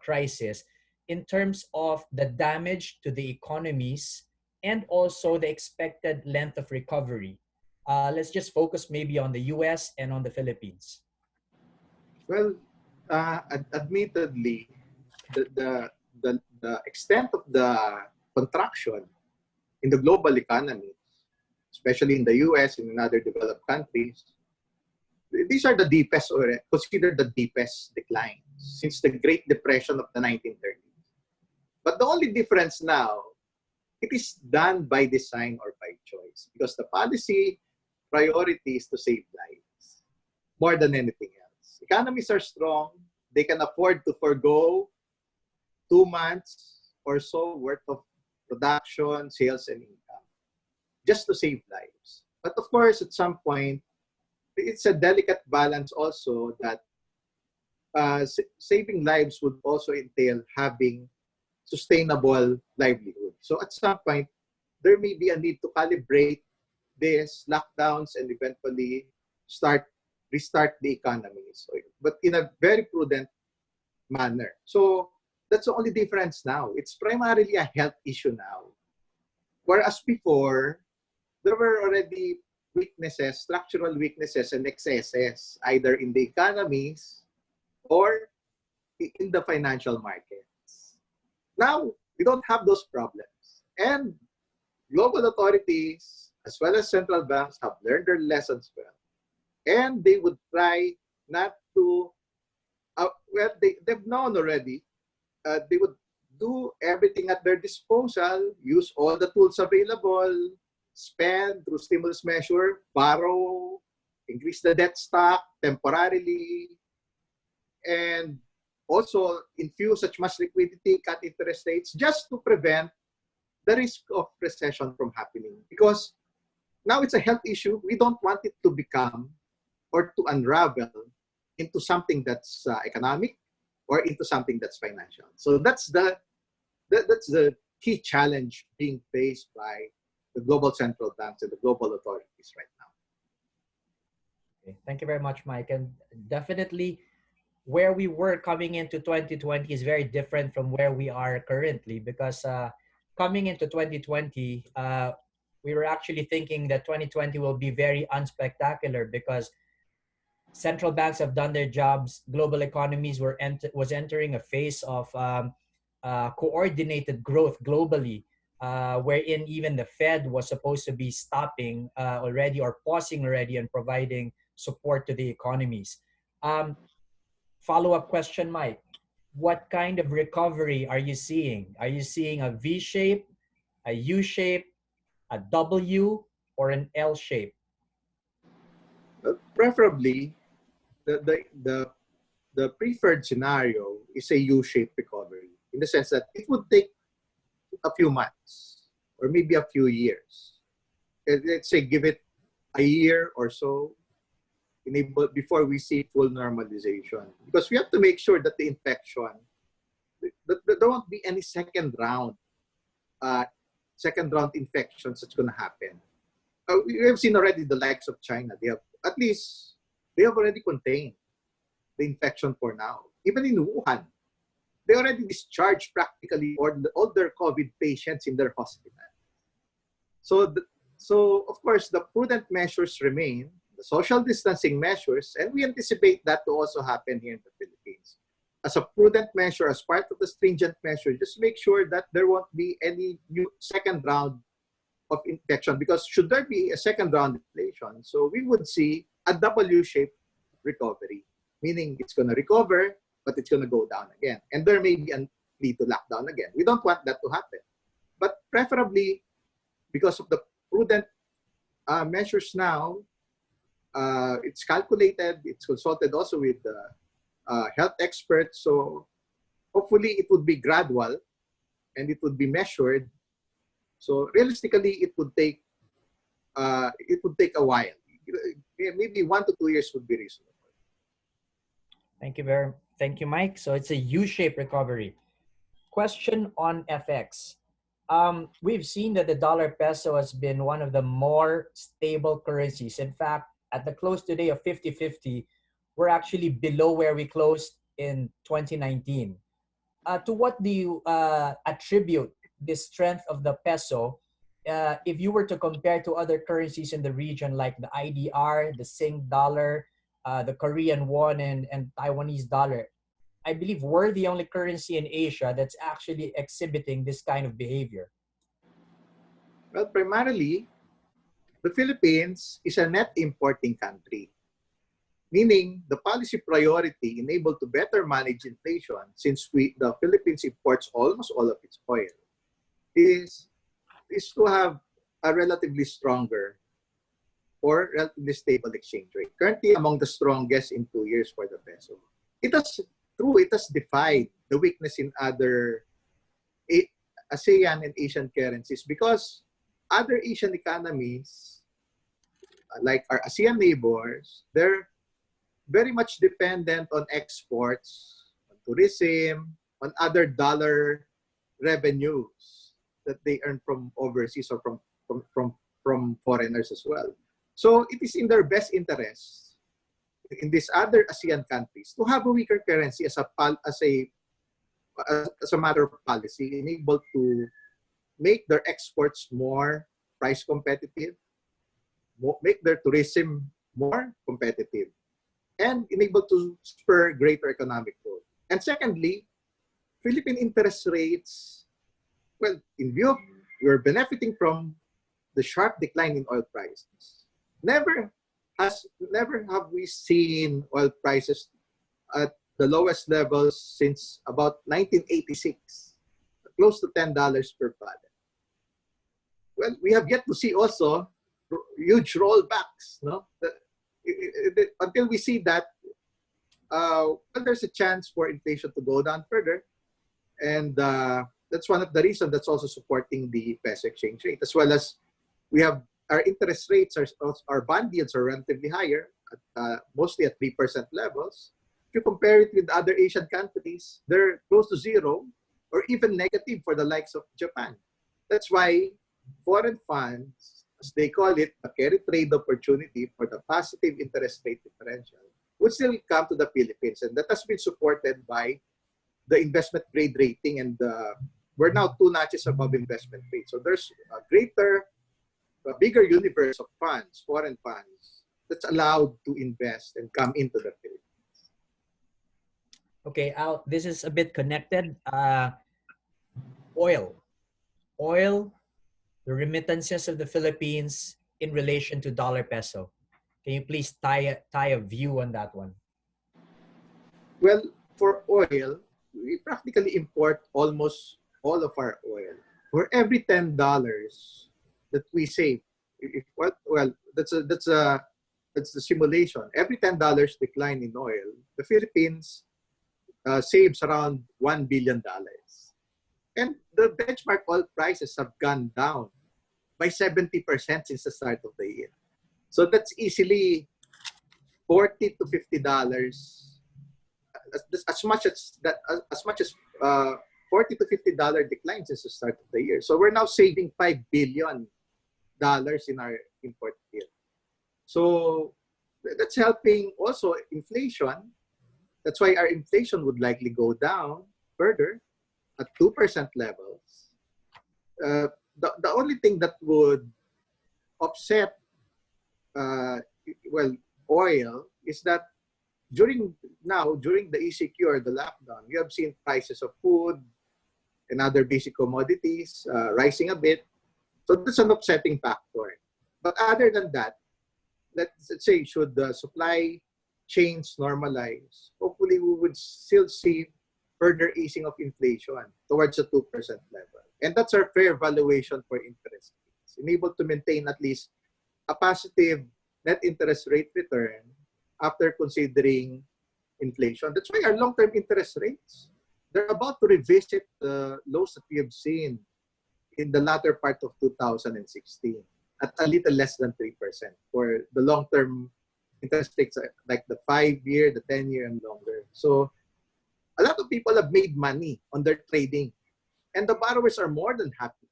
crisis in terms of the damage to the economies and also the expected length of recovery? Let's just focus maybe on the US and on the Philippines. Well, admittedly, the extent of the contraction in the global economy, especially in the US and in other developed countries, these are the deepest, or considered the deepest declines since the Great Depression of the 1930s. But the only difference now, it is done by design or by choice, because the policy priority is to save lives more than anything else. Economies are strong. They can afford to forego 2 months or so worth of production, sales, and income just to save lives. But of course, at some point, it's a delicate balance also that saving lives would also entail having sustainable livelihood. So at some point, there may be a need to calibrate this lockdowns and eventually restart the economy. So, but in a very prudent manner. So that's the only difference now. It's primarily a health issue now. Whereas before, there were already weaknesses, structural weaknesses and excesses, either in the economies or in the financial markets. Now, we don't have those problems. And global authorities, as well as central banks, have learned their lessons well. And they would try not to, they've known already, they would do everything at their disposal, use all the tools available, spend through stimulus measure, borrow, increase the debt stock temporarily, and also infuse such much liquidity, cut interest rates, just to prevent the risk of recession from happening. Because now it's a health issue. We don't want it to become or to unravel into something that's economic or into something that's financial. So that's the key challenge being faced by the global central banks and the global authorities right now. Okay. Thank you very much, Mike. And definitely where we were coming into 2020 is very different from where we are currently, because coming into 2020, we were actually thinking that 2020 will be very unspectacular because central banks have done their jobs. Global economies was entering a phase of coordinated growth globally. wherein even the Fed was supposed to be stopping already or pausing already and providing support to the economies. Follow-up question, Mike. What kind of recovery are you seeing? Are you seeing a V shape, a U shape, a W, or an L shape? Preferably, the, the, the, the preferred scenario is a U-shaped recovery in the sense that it would take a few months or maybe a few years. Let's say give it a year or so before we see full normalization. Because we have to make sure that the infection, that there won't be any second round infections that's going to happen. We have seen already the likes of China. They have already contained the infection for now. Even in Wuhan, they already discharged practically all their COVID patients in their hospital. So of course, the prudent measures remain, the social distancing measures, and we anticipate that to also happen here in the Philippines. As a prudent measure, as part of the stringent measure, just make sure that there won't be any new second round of infection, because should there be a second round inflation, so we would see a W-shaped recovery, meaning it's going to recover, but it's going to go down again. And there may be a need to lock down again. We don't want that to happen. But preferably, because of the prudent measures now, it's calculated, it's consulted also with health experts. So hopefully it would be gradual and it would be measured. So realistically, it would take a while. Maybe 1 to 2 years would be reasonable. Thank you, Mike. So it's a U-shaped recovery. Question on FX. We've seen that the dollar peso has been one of the more stable currencies. In fact, at the close today of 50-50, we're actually below where we closed in 2019. To what do you attribute the strength of the peso if you were to compare to other currencies in the region like the IDR, the Sing dollar, the Korean won, and Taiwanese dollar? I believe we're the only currency in Asia that's actually exhibiting this kind of behavior. Well, primarily, the Philippines is a net importing country, meaning the policy priority enabled to better manage inflation, since the Philippines imports almost all of its oil, is to have a relatively stronger or relatively stable exchange rate. Currently among the strongest in 2 years for the peso. It has defied the weakness in other ASEAN and Asian currencies, because other Asian economies, like our ASEAN neighbors, they're very much dependent on exports, on tourism, on other dollar revenues that they earn from overseas or from foreigners as well. So it is in their best interest in these other ASEAN countries to have a weaker currency as a matter of policy, enabled to make their exports more price competitive, make their tourism more competitive, and enable to spur greater economic growth. And secondly, Philippine interest rates, well, in view of we're benefiting from the sharp decline in oil prices. Never have we seen oil prices at the lowest levels since about 1986, close to $10 per barrel. Well, we have yet to see also huge rollbacks, no? Until we see that, well, there's a chance for inflation to go down further, and that's one of the reasons that's also supporting the peso exchange rate, as well as we have our interest rates, our bond yields are relatively higher, mostly at 3% levels. If you compare it with other Asian countries, they're close to zero or even negative for the likes of Japan. That's why foreign funds, as they call it, a carry trade opportunity for the positive interest rate differential, would still come to the Philippines. And that has been supported by the investment grade rating, and we're now 2 notches above investment grade. So there's a bigger universe of funds, foreign funds, that's allowed to invest and come into the Philippines. Okay, Al, this is a bit connected. Oil. oil, the remittances of the Philippines in relation to dollar peso. Can you please tie a view on that one? Well, for oil, we practically import almost all of our oil. For every $10 that we save, if well, that's the simulation. Every $10 decline in oil, the Philippines saves around $1 billion. And the benchmark oil prices have gone down by 70% since the start of the year. So that's easily $40 to $50, as much as that, as much as $40 to $50 decline since the start of the year. So we're now saving $5 billion in our import bill. So that's helping also inflation. That's why our inflation would likely go down further at 2% levels. The only thing that would offset well oil is that during the ECQ or the lockdown, you have seen prices of food and other basic commodities rising a bit. So that's an offsetting factor. But other than that, let's say should the supply chains normalize, hopefully we would still see further easing of inflation towards the 2% level. And that's our fair valuation for interest rates. Enable to maintain at least a positive net interest rate return after considering inflation. That's why our long-term interest rates, they're about to revisit the lows that we have seen in the latter part of 2016 at a little less than 3% for the long-term interest rates like the 5-year, the 10-year, and longer. So a lot of people have made money on their trading, and the borrowers are more than happy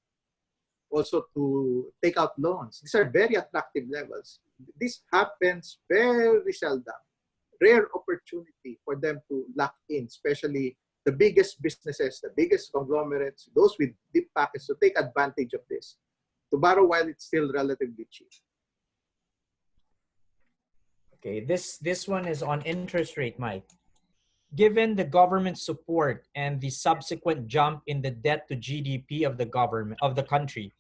also to take out loans. These are very attractive levels. This happens very seldom. Rare opportunity for them to lock in, especially the biggest businesses, the biggest conglomerates, those with deep pockets, to take advantage of this, to borrow while it's still relatively cheap. Okay, this one is on interest rate, Mike. Given the government support and the subsequent jump in the debt to GDP of the government of the country,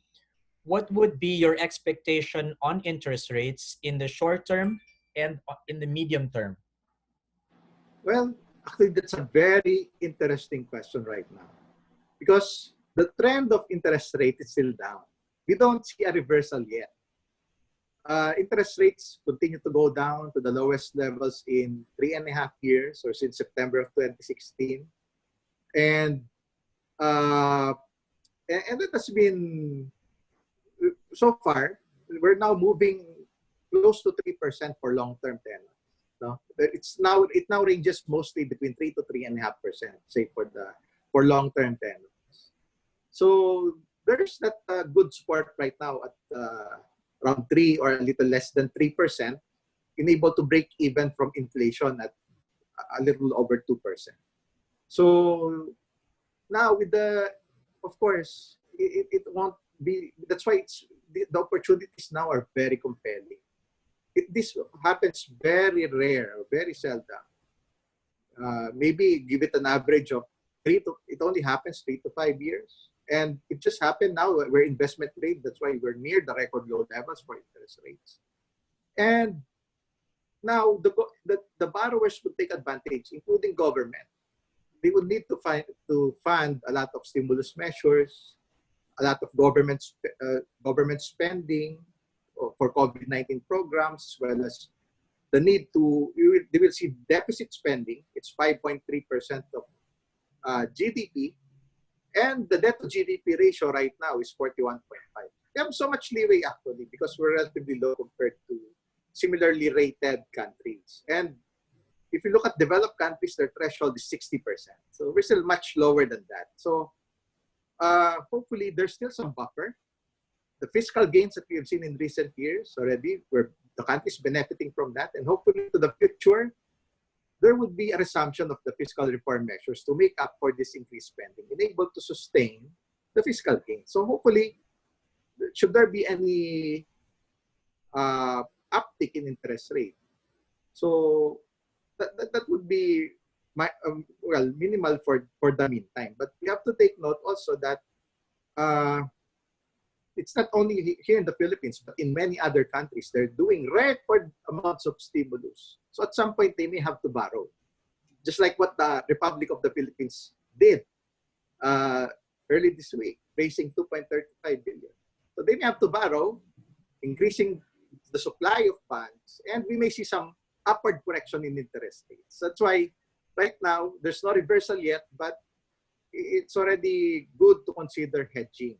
what would be your expectation on interest rates in the short term and in the medium term? Well, actually, that's a very interesting question right now, because the trend of interest rate is still down. We don't see a reversal yet. Interest rates continue to go down to the lowest levels in 3.5 years, or since September of 2016. And it has been, so far, we're now moving close to 3% for long-term tenors. No? It now ranges mostly between 3 to 3.5%, say for long-term tenors. So there's that good support right now at around 3 or a little less than 3%, able to break even from inflation at a little over 2%. So now with of course, it won't be, that's why the opportunities now are very compelling. This happens very rare, very seldom. Maybe give it an average of it only happens 3 to 5 years. And it just happened now. We're investment grade. That's why we're near the record low levels for interest rates. And now the borrowers would take advantage, including government. They would need to fund a lot of stimulus measures, a lot of government spending for COVID-19 programs, as well as the need they will see deficit spending. It's 5.3% of GDP. And the debt to GDP ratio right now is 41.5. We have so much leeway actually, because we're relatively low compared to similarly rated countries. And if you look at developed countries, their threshold is 60%. So we're still much lower than that. So hopefully there's still some buffer. The fiscal gains that we have seen in recent years already, where the country is benefiting from that. And hopefully to the future, there would be a resumption of the fiscal reform measures to make up for this increased spending and able to sustain the fiscal gain. So hopefully, should there be any uptick in interest rate, so that would be minimal for the meantime. But we have to take note also that uh, it's not only here in the Philippines, but in many other countries, they're doing record amounts of stimulus. So at some point, they may have to borrow, just like what the Republic of the Philippines did uh, early this week, raising 2.35 billion. So they may have to borrow, increasing the supply of funds, and we may see some upward correction in interest rates. That's why right now, there's no reversal yet, but it's already good to consider hedging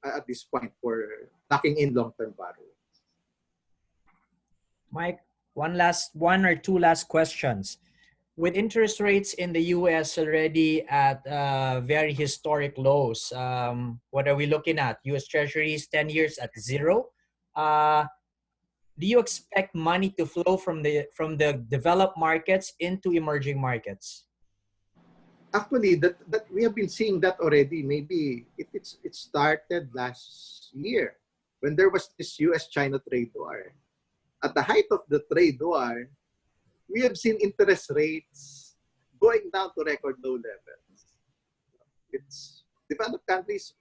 at this point for locking in long-term borrowing. Mike, one or two last questions. With interest rates in the US already at very historic lows, what are we looking at? US Treasuries 10 years at zero. Do you expect money to flow from the developed markets into emerging markets? Actually, that we have been seeing that already. Maybe it started last year when there was this U.S.-China trade war. At the height of the trade war, we have seen interest rates going down to record low levels. It's developed countries,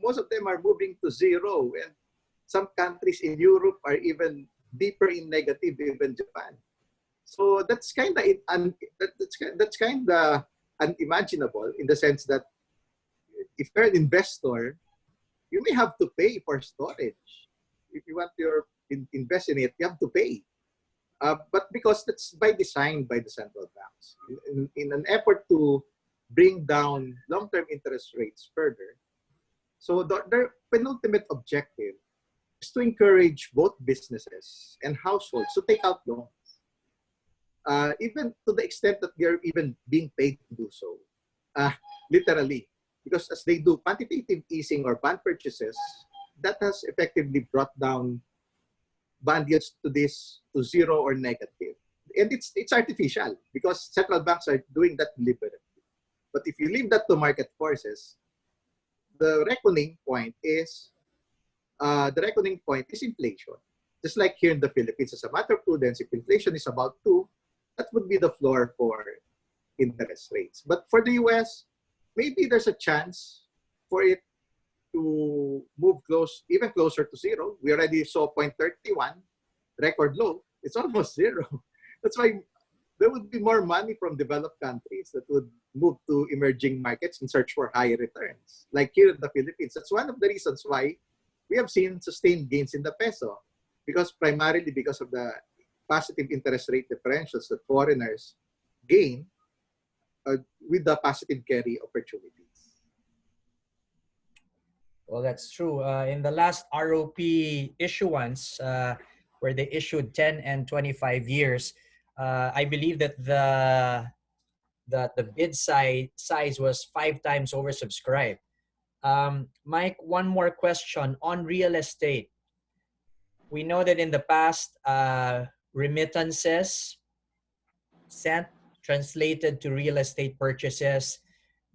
most of them are moving to zero, and some countries in Europe are even deeper in negative, even Japan. So that's kind of that's kind of unimaginable in the sense that if you're an investor, you may have to pay for storage. If you want to invest in it, you have to pay. But because that's by design by the central banks, in an effort to bring down long-term interest rates further. So their penultimate objective is to encourage both businesses and households to take out loans, even to the extent that they're even being paid to do so, literally. Because as they do quantitative easing or bond purchases, that has effectively brought down bond yields to zero or negative. And it's artificial because central banks are doing that deliberately. But if you leave that to market forces, the reckoning point is inflation. Just like here in the Philippines, as a matter of prudence, if inflation is about 2, that would be the floor for interest rates. But for the US, maybe there's a chance for it to move even closer to zero. We already saw 0.31, record low. It's almost zero. That's why there would be more money from developed countries that would move to emerging markets in search for higher returns, like here in the Philippines. That's one of the reasons why we have seen sustained gains in the peso, primarily because of the positive interest rate differentials that foreigners gain with the positive carry opportunities. Well, that's true. In the last ROP issuance, where they issued 10 and 25 years, I believe that the bid size was 5 times oversubscribed. Mike, one more question on real estate. We know that in the past, remittances sent translated to real estate purchases.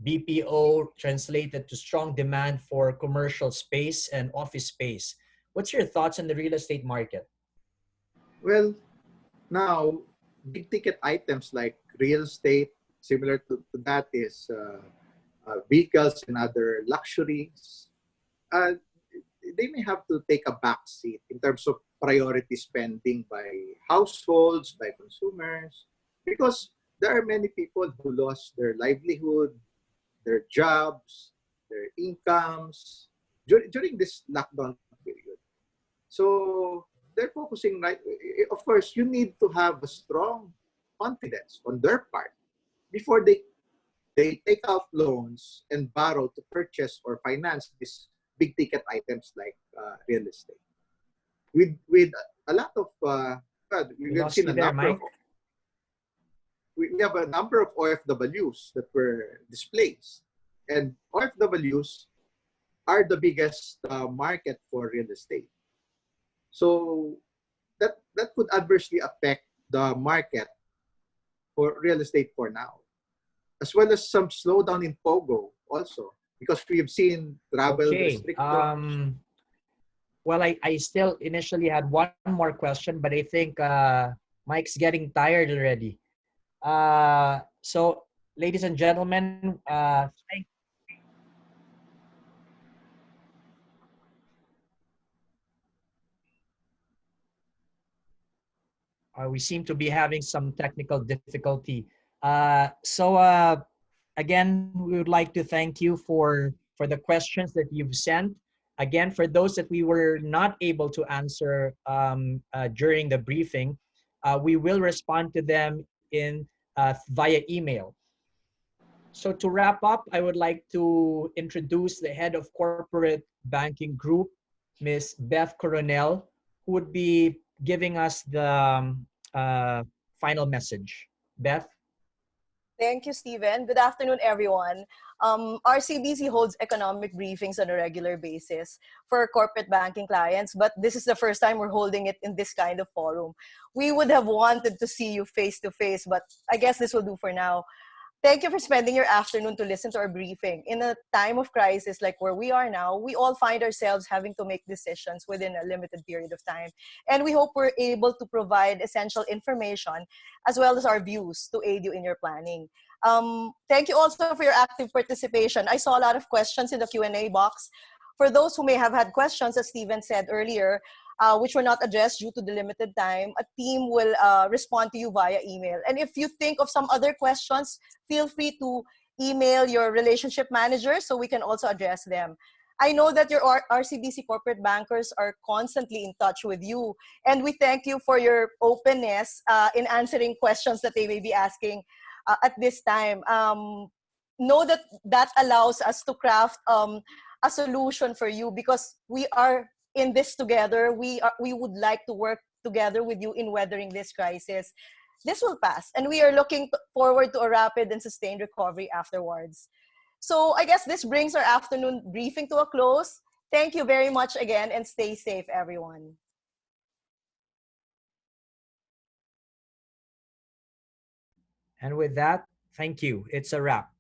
BPO translated to strong demand for commercial space and office space. What's your thoughts on the real estate market? Well, now, big ticket items like real estate, similar to that is vehicles and other luxuries. They may have to take a back seat in terms of priority spending by households, by consumers, because there are many people who lost their livelihood, their jobs, their incomes during this lockdown period. So they're focusing, right? Of course, you need to have a strong confidence on their part before they take out loans and borrow to purchase or finance these big ticket items like real estate. With a lot of we have seen a number of we have a number of OFWs that were displaced, and OFWs are the biggest market for real estate. So that could adversely affect the market for real estate for now, as well as some slowdown in Pogo also, because we have seen travel restrictions. Well, I still initially had one more question, but I think Mike's getting tired already. So, ladies and gentlemen, We seem to be having some technical difficulty. Again, we would like to thank you for the questions that you've sent. Again, for those that we were not able to answer during the briefing, we will respond to them in via email. So to wrap up, I would like to introduce the head of corporate banking group, Ms. Beth Coronel, who would be giving us the final message. Beth? Thank you, Stephen. Good afternoon, everyone. RCBC holds economic briefings on a regular basis for corporate banking clients, but this is the first time we're holding it in this kind of forum. We would have wanted to see you face to face, but I guess this will do for now. Thank you for spending your afternoon to listen to our briefing. In a time of crisis like where we are now, we all find ourselves having to make decisions within a limited period of time. And we hope we're able to provide essential information as well as our views to aid you in your planning. Thank you also for your active participation. I saw a lot of questions in the Q&A box. For those who may have had questions, as Steven said earlier, which were not addressed due to the limited time, a team will respond to you via email. And if you think of some other questions, feel free to email your relationship manager so we can also address them. I know that your RCBC corporate bankers are constantly in touch with you, and we thank you for your openness in answering questions that they may be asking at this time. Know that that allows us to craft a solution for you because we are in this together. We would like to work together with you in weathering this crisis. This will pass, and we are looking forward to a rapid and sustained recovery afterwards. So I guess this brings our afternoon briefing to a close. Thank you very much again, and stay safe, everyone. And with that, thank you. It's a wrap.